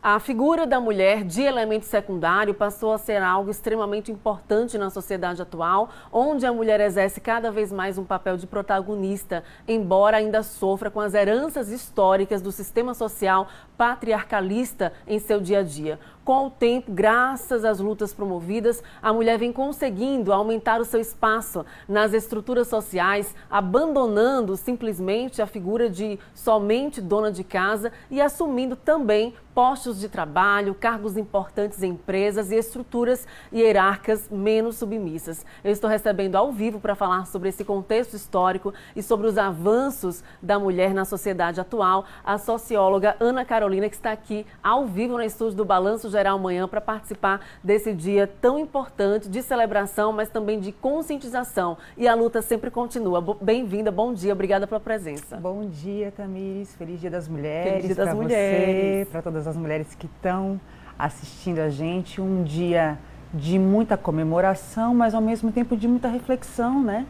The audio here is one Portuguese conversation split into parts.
A figura da mulher de elemento secundário passou a ser algo extremamente importante na sociedade atual, onde a mulher exerce cada vez mais um papel de protagonista, embora ainda sofra com as heranças históricas do sistema social patriarcalista em seu dia a dia. Com o tempo, graças às lutas promovidas, a mulher vem conseguindo aumentar o seu espaço nas estruturas sociais, abandonando simplesmente a figura de somente dona de casa e assumindo também postos de trabalho, cargos importantes em empresas e estruturas hierárquicas menos submissas. Eu estou recebendo ao vivo para falar sobre esse contexto histórico e sobre os avanços da mulher na sociedade atual, a socióloga Ana Carolina, que está aqui ao vivo no estúdio do Balanço Geral Manhã para participar desse dia tão importante de celebração, mas também de conscientização. E a luta sempre continua. Bem-vinda, bom dia, obrigada pela presença. Bom dia, Tamires. Feliz Dia das Mulheres. Feliz Dia das Mulheres. Para todas as mulheres que estão assistindo a gente. Um dia de muita comemoração, mas ao mesmo tempo de muita reflexão, né?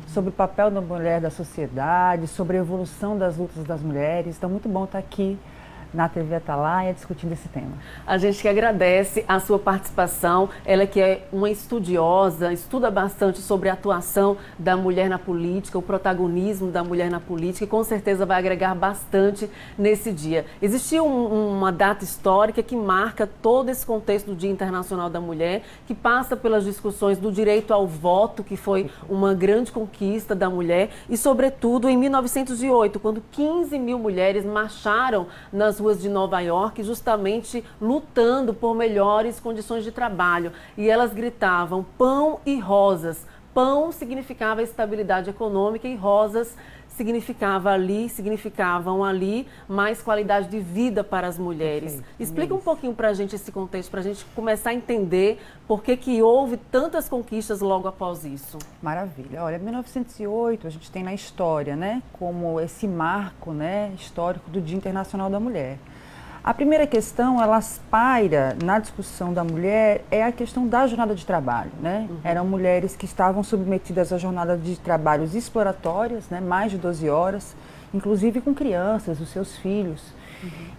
Sobre o papel da mulher da sociedade, sobre a evolução das lutas das mulheres. Então, muito bom estar aqui na TV Atalaia discutindo esse tema. A gente que agradece a sua participação, ela que é uma estudiosa, estuda bastante sobre a atuação da mulher na política, o protagonismo da mulher na política e com certeza vai agregar bastante nesse dia. Existiu uma data histórica que marca todo esse contexto do Dia Internacional da Mulher, que passa pelas discussões do direito ao voto, que foi uma grande conquista da mulher, e sobretudo em 1908, quando 15 mil mulheres marcharam nas ruas de Nova York, justamente lutando por melhores condições de trabalho. E elas gritavam pão e rosas. Pão significava estabilidade econômica e rosas significavam ali mais qualidade de vida para as mulheres. Perfeito. Explica um pouquinho para a gente esse contexto, para a gente começar a entender por que houve tantas conquistas logo após isso. Maravilha. Olha, 1908 a gente tem na história, né, como esse marco, né, histórico do Dia Internacional da Mulher. A primeira questão, ela paira na discussão da mulher, é a questão da jornada de trabalho, né? Eram mulheres que estavam submetidas à jornada de trabalhos exploratórias, né? Mais de 12 horas, inclusive com crianças, os seus filhos.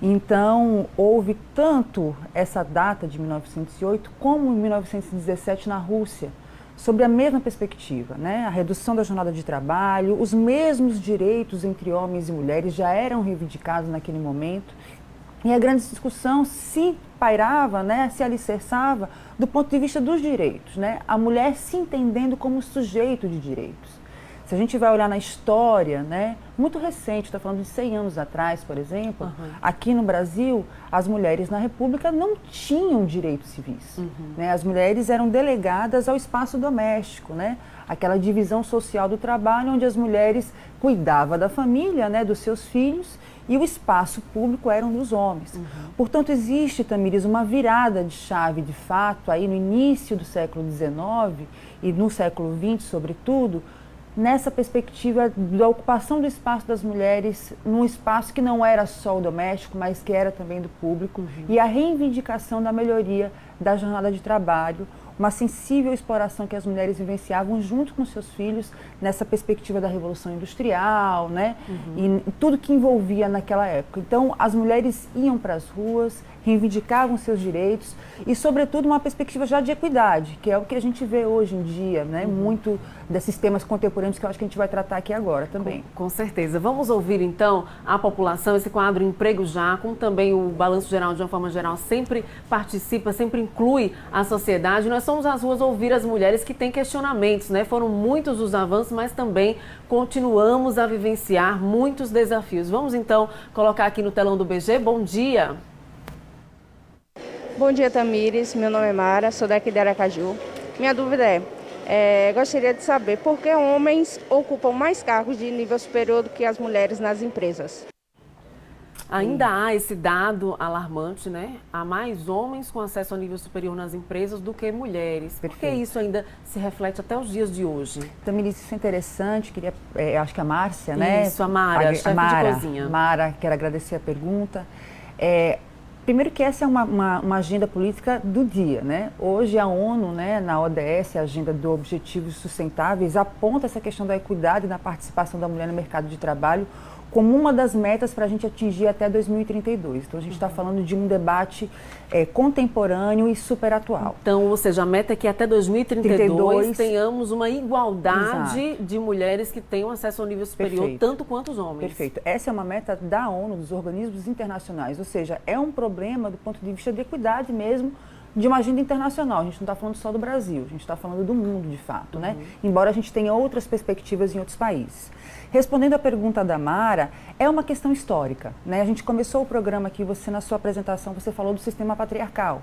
Então, houve tanto essa data de 1908, como em 1917 na Rússia, sobre a mesma perspectiva, né? A redução da jornada de trabalho, os mesmos direitos entre homens e mulheres já eram reivindicados naquele momento. E a grande discussão se pairava, né, se alicerçava do ponto de vista dos direitos, né? A mulher se entendendo como sujeito de direitos. Se a gente vai olhar na história, né, muito recente, está falando de 100 anos atrás, por exemplo, aqui no Brasil, as mulheres na República não tinham direitos civis. Né? As mulheres eram delegadas ao espaço doméstico, né? Aquela divisão social do trabalho, onde as mulheres cuidavam da família, né, dos seus filhos, e o espaço público eram dos homens. Portanto, existe, Tamires, uma virada de chave, de fato, aí no início do século XIX e no século XX, sobretudo, nessa perspectiva da ocupação do espaço das mulheres, num espaço que não era só o doméstico, mas que era também do público, e a reivindicação da melhoria da jornada de trabalho, uma sensível exploração que as mulheres vivenciavam junto com seus filhos nessa perspectiva da Revolução Industrial, né? E tudo que envolvia naquela época. Então, as mulheres iam para as ruas, reivindicavam seus direitos e, sobretudo, uma perspectiva já de equidade, que é o que a gente vê hoje em dia, né? Muito desses temas contemporâneos que eu acho que a gente vai tratar aqui agora também. Com certeza. Vamos ouvir, então, a população, esse quadro Emprego Já, como também o Balanço Geral, de uma forma geral, sempre participa, sempre inclui a sociedade. Nós fomos às ruas ouvir as mulheres que têm questionamentos, né? Foram muitos os avanços, mas também continuamos a vivenciar muitos desafios. Vamos, então, colocar aqui no telão do BG. Bom dia! Bom dia, Tamires. Meu nome é Mara, sou daqui de Aracaju. Minha dúvida gostaria de saber por que homens ocupam mais cargos de nível superior do que as mulheres nas empresas. Ainda há esse dado alarmante, né? Há mais homens com acesso ao nível superior nas empresas do que mulheres. Por que isso ainda se reflete até os dias de hoje? Tamires, isso é interessante. Queria, acho que a Márcia, né? Isso, a Mara, chefe de cozinha. Mara, quero agradecer a pergunta. Primeiro que essa é uma agenda política do dia, né? Hoje a ONU, né, na ODS, a Agenda de Objetivos Sustentáveis, aponta essa questão da equidade e da participação da mulher no mercado de trabalho como uma das metas para a gente atingir até 2032. Então, a gente está falando de um debate contemporâneo e super atual. Então, ou seja, a meta é que até 2032 tenhamos uma igualdade Exato. de mulheres que tenham acesso ao nível superior, Perfeito. tanto quanto os homens. Perfeito. Essa é uma meta da ONU, dos organismos internacionais, ou seja, é um problema do ponto de vista de equidade mesmo, de uma agenda internacional. A gente não está falando só do Brasil, a gente está falando do mundo, de fato, né? Embora a gente tenha outras perspectivas em outros países. Respondendo à pergunta da Mara, é uma questão histórica, né? A gente começou o programa aqui, você na sua apresentação, você falou do sistema patriarcal.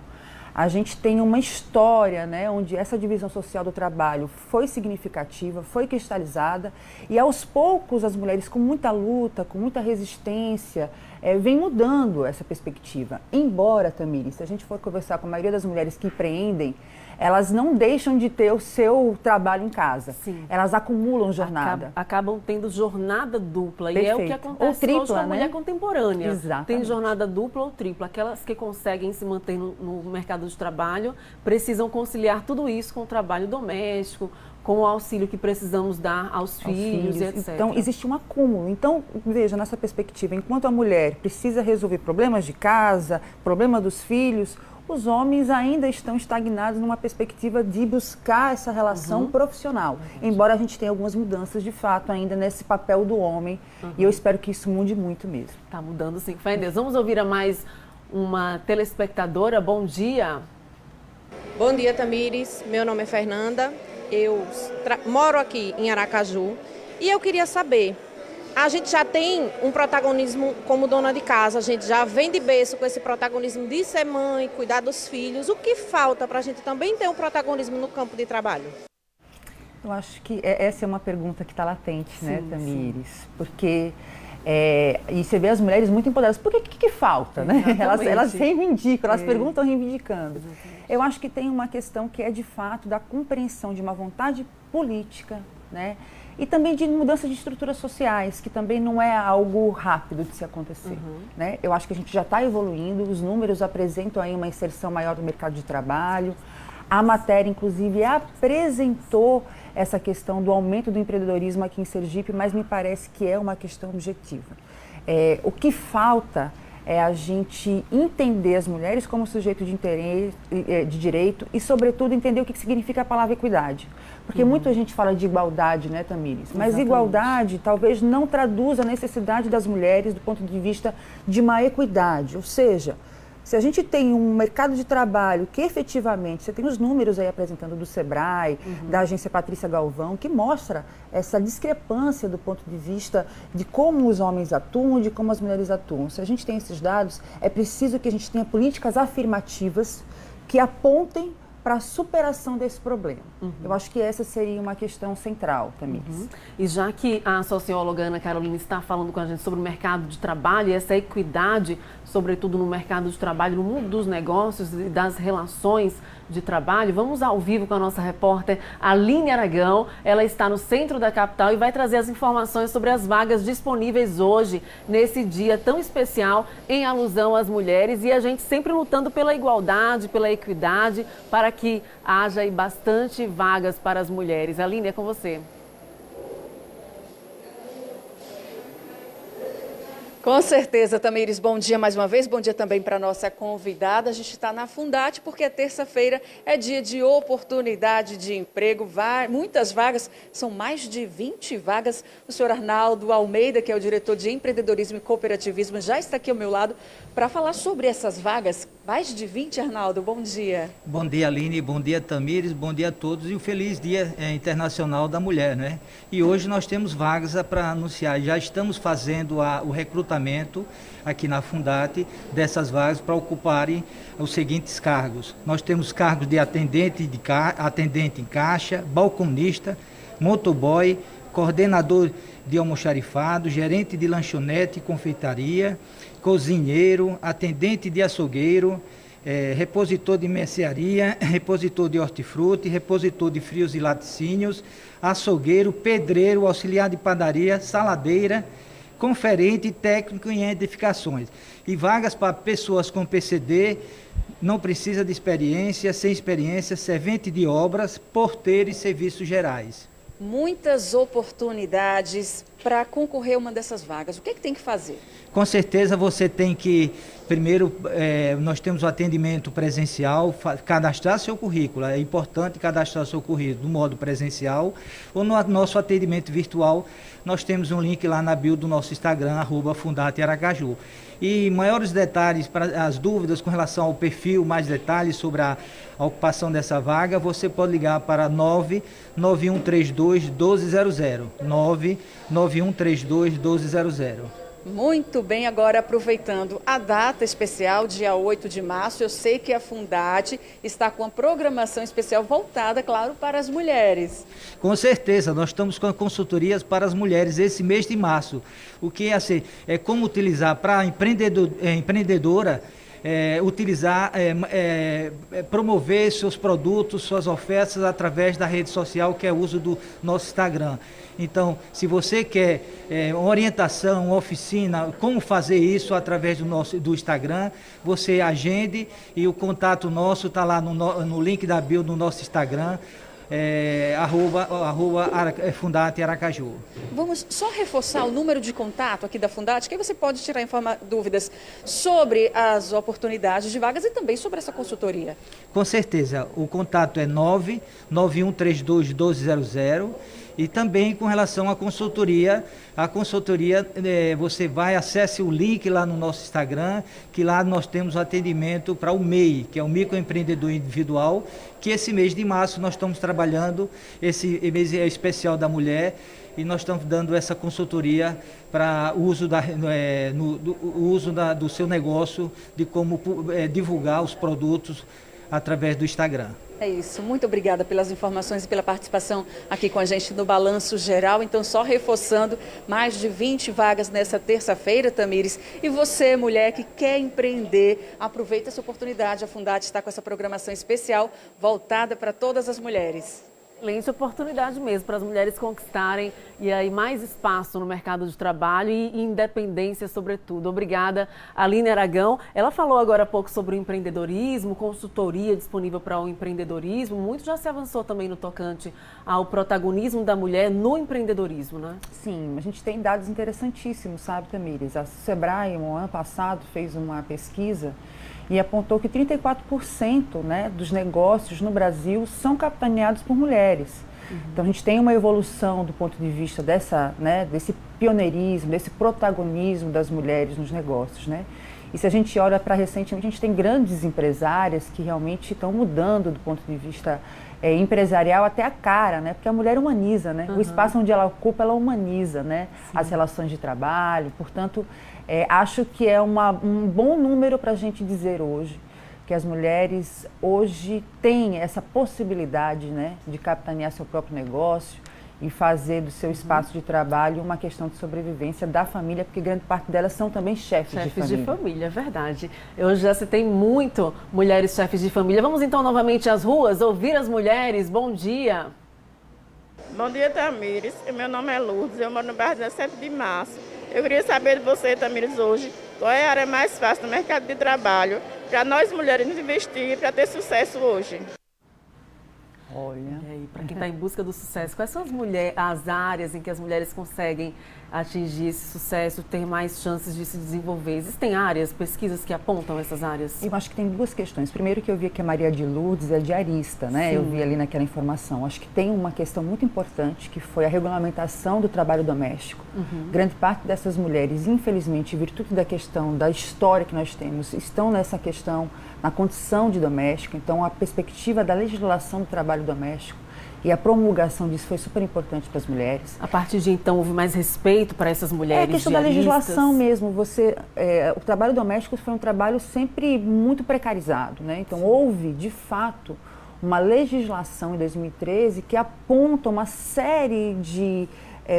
A gente tem uma história, né, onde essa divisão social do trabalho foi significativa, foi cristalizada, e aos poucos as mulheres, com muita luta, com muita resistência, vem mudando essa perspectiva. Embora, Tamires, se a gente for conversar com a maioria das mulheres que empreendem, elas não deixam de ter o seu trabalho em casa. Sim. Elas acumulam jornada. Acabam tendo jornada dupla. Perfeito. E é o que acontece ou tripla, hoje com a né? mulher contemporânea. Exatamente. Tem jornada dupla ou tripla. Aquelas que conseguem se manter no mercado de trabalho precisam conciliar tudo isso com o trabalho doméstico, com o auxílio que precisamos dar aos filhos, etc. Então, existe um acúmulo. Então, veja, nessa perspectiva, enquanto a mulher precisa resolver problemas de casa, problema dos filhos, os homens ainda estão estagnados numa perspectiva de buscar essa relação profissional. Embora a gente tenha algumas mudanças, de fato, ainda nesse papel do homem. E eu espero que isso mude muito mesmo. Está mudando, sim. Fé em Deus. Vamos ouvir a mais uma telespectadora. Bom dia. Bom dia, Tamires. Meu nome é Fernanda. Eu moro aqui em Aracaju. E eu queria saber... A gente já tem um protagonismo como dona de casa, a gente já vem de berço com esse protagonismo de ser mãe, cuidar dos filhos. O que falta para a gente também ter um protagonismo no campo de trabalho? Eu acho que essa é uma pergunta que está latente, né, Tamires? Sim. Porque, e você vê as mulheres muito empoderadas. Por que falta, né? Elas reivindicam, elas perguntam reivindicando. Exatamente. Eu acho que tem uma questão que é, de fato, da compreensão de uma vontade política, né? E também de mudança de estruturas sociais, que também não é algo rápido de se acontecer. Né? Eu acho que a gente já está evoluindo, os números apresentam aí uma inserção maior no mercado de trabalho. A matéria, inclusive, apresentou essa questão do aumento do empreendedorismo aqui em Sergipe, mas me parece que é uma questão objetiva. O que falta é a gente entender as mulheres como sujeito de interesse, de direito e, sobretudo, entender o que significa a palavra equidade. Porque muita gente fala de igualdade, né, Tamires? Mas exatamente. Igualdade talvez não traduza a necessidade das mulheres do ponto de vista de uma equidade. Ou seja, se a gente tem um mercado de trabalho que efetivamente, você tem os números aí apresentando do Sebrae, da agência Patrícia Galvão, que mostra essa discrepância do ponto de vista de como os homens atuam e de como as mulheres atuam. Se a gente tem esses dados, é preciso que a gente tenha políticas afirmativas que apontem para a superação desse problema. Eu acho que essa seria uma questão central também. E já que a socióloga Ana Carolina está falando com a gente sobre o mercado de trabalho e essa equidade, sobretudo no mercado de trabalho, no mundo dos negócios e das relações de trabalho, vamos ao vivo com a nossa repórter Aline Aragão. Ela está no centro da capital e vai trazer as informações sobre as vagas disponíveis hoje, nesse dia tão especial, em alusão às mulheres, e a gente sempre lutando pela igualdade, pela equidade, para que haja aí bastante vagas para as mulheres. Aline, é com você. Com certeza, Tamires, bom dia mais uma vez, bom dia também para a nossa convidada. A gente está na Fundate porque terça-feira é dia de oportunidade de emprego, muitas vagas, são mais de 20 vagas. O senhor Arnaldo Almeida, que é o diretor de empreendedorismo e cooperativismo, já está aqui ao meu lado para falar sobre essas vagas. Mais de 20, Arnaldo, bom dia. Bom dia, Aline, bom dia, Tamires, bom dia a todos e o feliz Dia Internacional da Mulher, né? E hoje nós temos vagas para anunciar, já estamos fazendo o recrutamento aqui na Fundate dessas vagas para ocuparem os seguintes cargos. Nós temos cargos de atendente em caixa, balconista, motoboy, coordenador de almoxarifado, gerente de lanchonete e confeitaria, cozinheiro, atendente de açougueiro, repositor de mercearia, repositor de hortifruti, repositor de frios e laticínios, açougueiro, pedreiro, auxiliar de padaria, saladeira, conferente técnico em edificações. E vagas para pessoas com PCD, não precisa de experiência, sem experiência, servente de obras, porteiro e serviços gerais. Muitas oportunidades para concorrer a uma dessas vagas. O que é que tem que fazer? Com certeza você tem que, primeiro, nós temos o atendimento presencial, cadastrar seu currículo. É importante cadastrar seu currículo no modo presencial ou no nosso atendimento virtual. Nós temos um link lá na bio do nosso Instagram, @FundateAracaju. E maiores detalhes, para as dúvidas com relação ao perfil, mais detalhes sobre a ocupação dessa vaga, você pode ligar para 99132-1200. 99132-1200. Muito bem, agora aproveitando a data especial, dia 8 de março, eu sei que a Fundate está com uma programação especial voltada, claro, para as mulheres. Com certeza, nós estamos com consultorias para as mulheres esse mês de março. O que é como utilizar para a empreendedora, promover seus produtos, suas ofertas através da rede social, que é o uso do nosso Instagram. Então, se você quer uma orientação, uma oficina, como fazer isso através do Instagram, você agende e o contato nosso está lá no link da bio do nosso Instagram, Fundate Aracaju. Vamos só reforçar o número de contato aqui da Fundate, que aí você pode tirar dúvidas sobre as oportunidades de vagas e também sobre essa consultoria. Com certeza, o contato é 99132-1200. E também com relação à consultoria, você acesse o link lá no nosso Instagram, que lá nós temos o atendimento para o MEI, que é o microempreendedor individual, que esse mês de março nós estamos trabalhando, esse mês é especial da mulher, e nós estamos dando essa consultoria para o uso do seu negócio, de como divulgar os produtos através do Instagram. É isso, muito obrigada pelas informações e pela participação aqui com a gente no Balanço Geral. Então, só reforçando, mais de 20 vagas nessa terça-feira, Tamires. E você, mulher que quer empreender, aproveita essa oportunidade. A Fundate está com essa programação especial voltada para todas as mulheres. Excelente oportunidade mesmo para as mulheres conquistarem e aí mais espaço no mercado de trabalho e independência, sobretudo. Obrigada, Aline Aragão. Ela falou agora há pouco sobre o empreendedorismo, consultoria disponível para o empreendedorismo. Muito já se avançou também no tocante ao protagonismo da mulher no empreendedorismo, né? Sim, a gente tem dados interessantíssimos, sabe, Tamires? A Sebrae, no ano passado, fez uma pesquisa e apontou que 34%, né, dos negócios no Brasil são capitaneados por mulheres. Então, a gente tem uma evolução do ponto de vista desse pioneirismo, desse protagonismo das mulheres nos negócios, né? E se a gente olha para recentemente, a gente tem grandes empresárias que realmente estão mudando do ponto de vista empresarial até a cara, né? Porque a mulher humaniza, né? O espaço onde ela ocupa, ela humaniza, né? As relações de trabalho. Portanto, acho que é um bom número para a gente dizer hoje que as mulheres hoje têm essa possibilidade, né, de capitanear seu próprio negócio e fazer do seu espaço de trabalho uma questão de sobrevivência da família, porque grande parte delas são também chefes de família. Chefes de família, é verdade. Eu já citei muito mulheres chefes de família. Vamos então novamente às ruas, ouvir as mulheres. Bom dia. Bom dia, Tamires. Meu nome é Lourdes, eu moro no bairro 17 de março. Eu queria saber de você, Tamires, hoje, qual é a área mais fácil no mercado de trabalho para nós mulheres nos investir para ter sucesso hoje? Olha, para quem está em busca do sucesso, quais são as áreas em que as mulheres conseguem atingir esse sucesso, ter mais chances de se desenvolver? Existem áreas, pesquisas que apontam essas áreas? Eu acho que tem duas questões. Primeiro, que eu vi que a Maria de Lourdes é diarista, né? Sim. Eu vi ali naquela informação. Acho que tem uma questão muito importante, que foi a regulamentação do trabalho doméstico. Grande parte dessas mulheres, infelizmente, em virtude da questão da história que nós temos, estão nessa questão, na condição de doméstico. Então, a perspectiva da legislação do trabalho doméstico e a promulgação disso foi super importante para as mulheres. A partir de então, houve mais respeito para essas mulheres? É a questão da legislação mesmo. O trabalho doméstico foi um trabalho sempre muito precarizado, né? Então, houve, de fato, uma legislação em 2013 que aponta uma série de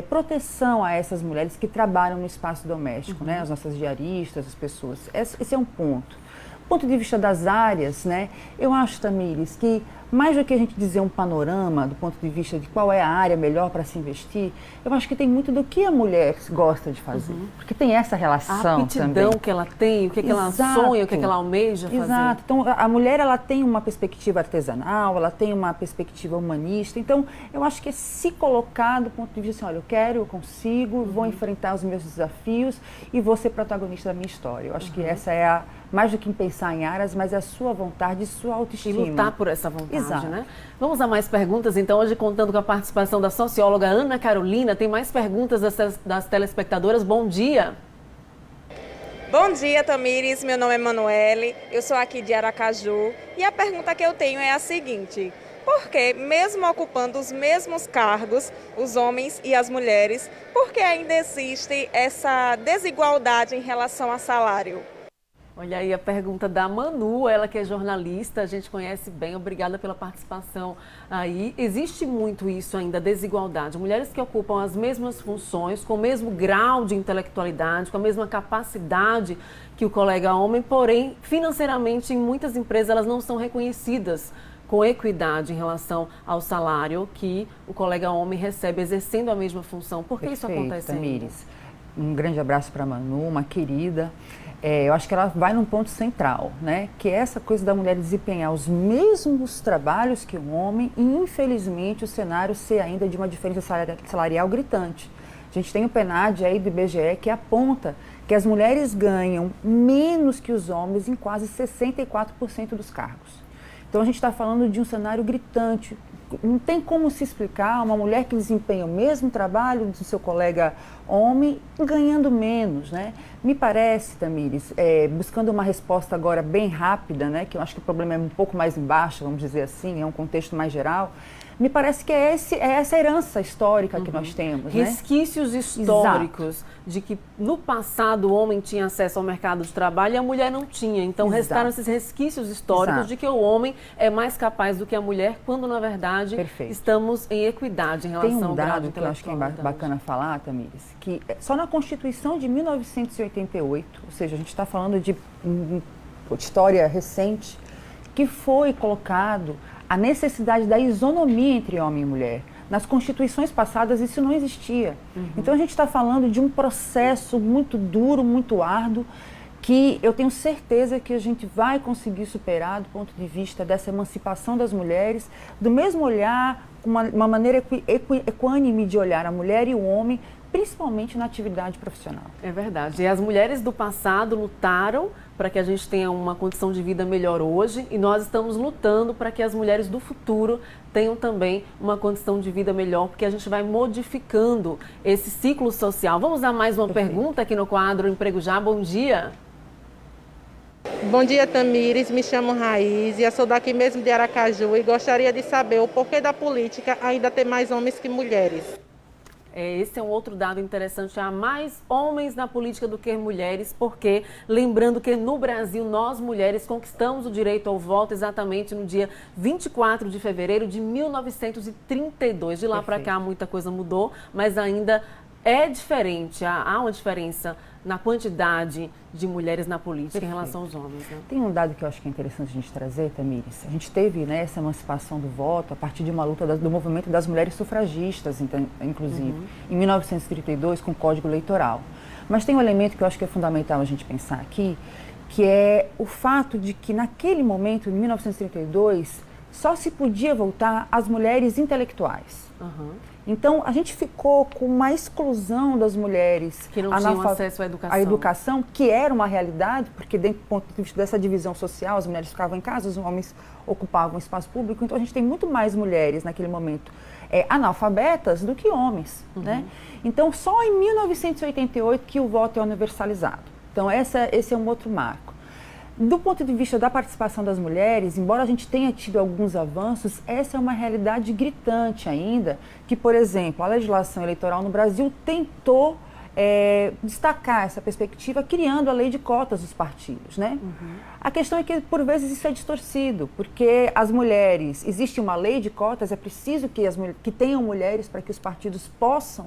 proteção a essas mulheres que trabalham no espaço doméstico, né? As nossas diaristas, as pessoas. Esse é um ponto. Do ponto de vista das áreas, né, eu acho, Tamires, que mais do que a gente dizer um panorama do ponto de vista de qual é a área melhor para se investir, eu acho que tem muito do que a mulher gosta de fazer. Porque tem essa relação a aptidão também. que ela tem, o que, que ela sonha, o que, que ela almeja fazer. Exato. Então, a mulher, ela tem uma perspectiva artesanal, ela tem uma perspectiva humanista. Então, eu acho que é se colocar do ponto de vista assim, olha, eu quero, eu consigo, vou enfrentar os meus desafios e vou ser protagonista da minha história. Eu acho que essa é mais do que pensar em áreas, mas é a sua vontade e sua autoestima. E lutar por essa vontade, Exato. né? Vamos a mais perguntas, então, hoje contando com a participação da socióloga Ana Carolina. Tem mais perguntas das telespectadoras. Bom dia! Bom dia, Tamires. Meu nome é Manuele, eu sou aqui de Aracaju e a pergunta que eu tenho é a seguinte: por que, mesmo ocupando os mesmos cargos, os homens e as mulheres, por que ainda existe essa desigualdade em relação a salário? Olha aí a pergunta da Manu, ela que é jornalista, a gente conhece bem, obrigada pela participação aí. Existe muito isso ainda, desigualdade. Mulheres que ocupam as mesmas funções, com o mesmo grau de intelectualidade, com a mesma capacidade que o colega homem, porém, financeiramente, em muitas empresas, elas não são reconhecidas com equidade em relação ao salário que o colega homem recebe exercendo a mesma função. Por que isso acontece ainda? Tamires. Um grande abraço para a Manu, uma querida. Eu acho que ela vai num ponto central, né? Que é essa coisa da mulher desempenhar os mesmos trabalhos que o homem e, infelizmente, o cenário ser ainda de uma diferença salarial gritante. A gente tem o PNAD aí do IBGE que aponta que as mulheres ganham menos que os homens em quase 64% dos cargos. Então, a gente está falando de um cenário gritante. Não tem como se explicar uma mulher que desempenha o mesmo trabalho do seu colega homem ganhando menos, né? Me parece, Tamires, buscando uma resposta agora bem rápida, né? Que eu acho que o problema é um pouco mais embaixo, vamos dizer assim, é um contexto mais geral. Me parece que é essa herança histórica que nós temos, né? Resquícios históricos de que no passado o homem tinha acesso ao mercado de trabalho e a mulher não tinha. Então restaram esses resquícios históricos de que o homem é mais capaz do que a mulher, quando na verdade estamos em equidade em relação ao grau de intelectualidade. Tem um dado que eu acho que é bacana falar, Tamires, que só na Constituição de 1988, ou seja, a gente está falando de história recente, que foi colocado a necessidade da isonomia entre homem e mulher. Nas constituições passadas isso não existia. Então a gente está falando de um processo muito duro, muito árduo, que eu tenho certeza que a gente vai conseguir superar do ponto de vista dessa emancipação das mulheres, do mesmo olhar, uma maneira equânime de olhar a mulher e o homem, principalmente na atividade profissional. É verdade. E as mulheres do passado lutaram para que a gente tenha uma condição de vida melhor hoje e nós estamos lutando para que as mulheres do futuro tenham também uma condição de vida melhor, porque a gente vai modificando esse ciclo social. Vamos a mais uma pergunta aqui no quadro Emprego Já. Bom dia. Bom dia, Tamires. Me chamo Raiz e eu sou daqui mesmo de Aracaju e gostaria de saber o porquê da política ainda ter mais homens que mulheres. Esse é um outro dado interessante, há mais homens na política do que mulheres, porque lembrando que no Brasil nós mulheres conquistamos o direito ao voto exatamente no dia 24 de fevereiro de 1932. De lá para cá muita coisa mudou, mas ainda é diferente, há uma diferença na quantidade de mulheres na política em relação aos homens. Né? Tem um dado que eu acho que é interessante a gente trazer, Tamires. A gente teve essa emancipação do voto a partir de uma luta do movimento das mulheres sufragistas, inclusive, em 1932, com o Código Eleitoral. Mas tem um elemento que eu acho que é fundamental a gente pensar aqui, que é o fato de que naquele momento, em 1932, só se podia votar as mulheres intelectuais. Então, a gente ficou com uma exclusão das mulheres que não tinham acesso à educação. A educação, que era uma realidade, porque dentro do ponto de vista dessa divisão social, as mulheres ficavam em casa, os homens ocupavam o espaço público. Então, a gente tem muito mais mulheres naquele momento analfabetas do que homens. Né? Então, só em 1988 que o voto é universalizado. Então, esse é um outro marco. Do ponto de vista da participação das mulheres, embora a gente tenha tido alguns avanços, essa é uma realidade gritante ainda, que, por exemplo, a legislação eleitoral no Brasil tentou destacar essa perspectiva criando a lei de cotas dos partidos, né? A questão é que, por vezes, isso é distorcido, porque as mulheres, existe uma lei de cotas, é preciso que tenham mulheres para que os partidos possam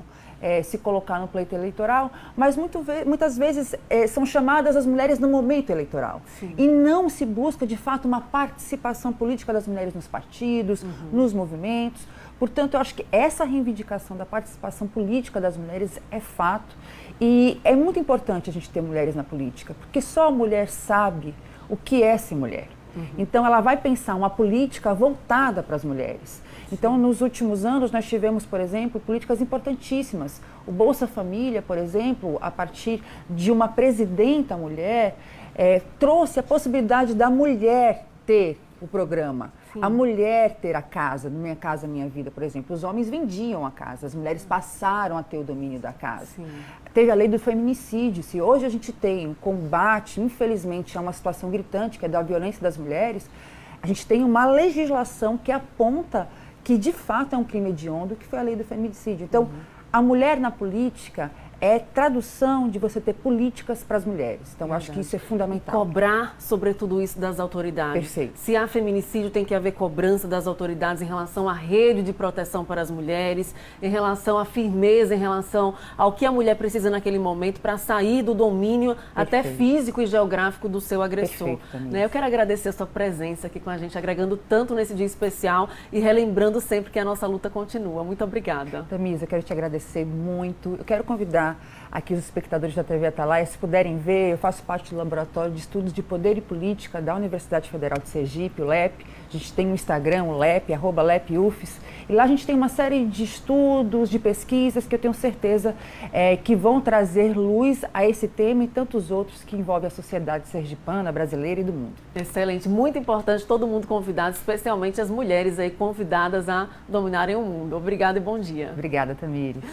se colocar no pleito eleitoral, mas muitas vezes são chamadas as mulheres no momento eleitoral. Sim. E não se busca, de fato, uma participação política das mulheres nos partidos, nos movimentos. Portanto, eu acho que essa reivindicação da participação política das mulheres é fato. E é muito importante a gente ter mulheres na política, porque só a mulher sabe o que é ser mulher. Então, ela vai pensar uma política voltada para as mulheres. Então, nos últimos anos, nós tivemos, por exemplo, políticas importantíssimas. O Bolsa Família, por exemplo, a partir de uma presidenta mulher, trouxe a possibilidade da mulher ter o programa. Sim. A mulher ter a casa, Minha Casa Minha Vida, por exemplo. Os homens vendiam a casa, as mulheres passaram a ter o domínio da casa. Sim. Teve a lei do feminicídio. Se hoje a gente tem um combate, infelizmente, a uma situação gritante, que é da violência das mulheres, a gente tem uma legislação que aponta que, de fato, é um crime hediondo, que foi a lei do feminicídio. Então, a mulher na política é tradução de você ter políticas para as mulheres. Então, acho que isso é fundamental. Cobrar sobre tudo isso das autoridades. Perfeito. Se há feminicídio, tem que haver cobrança das autoridades em relação à rede de proteção para as mulheres, em relação à firmeza, em relação ao que a mulher precisa naquele momento para sair do domínio até físico e geográfico do seu agressor. Perfeito, né? Eu quero agradecer a sua presença aqui com a gente, agregando tanto nesse dia especial e relembrando sempre que a nossa luta continua. Muito obrigada. Tamisa, eu quero te agradecer muito. Eu quero convidar aqui os espectadores da TV Atalaia, se puderem ver, eu faço parte do Laboratório de Estudos de Poder e Política da Universidade Federal de Sergipe, o LEP. A gente tem um Instagram, o LEP, @LEPUFES, e lá a gente tem uma série de estudos, de pesquisas que eu tenho certeza que vão trazer luz a esse tema e tantos outros que envolvem a sociedade sergipana, brasileira e do mundo. Excelente, muito importante, todo mundo convidado, especialmente as mulheres aí convidadas a dominarem o mundo. Obrigada e bom dia. Obrigada, Tamires.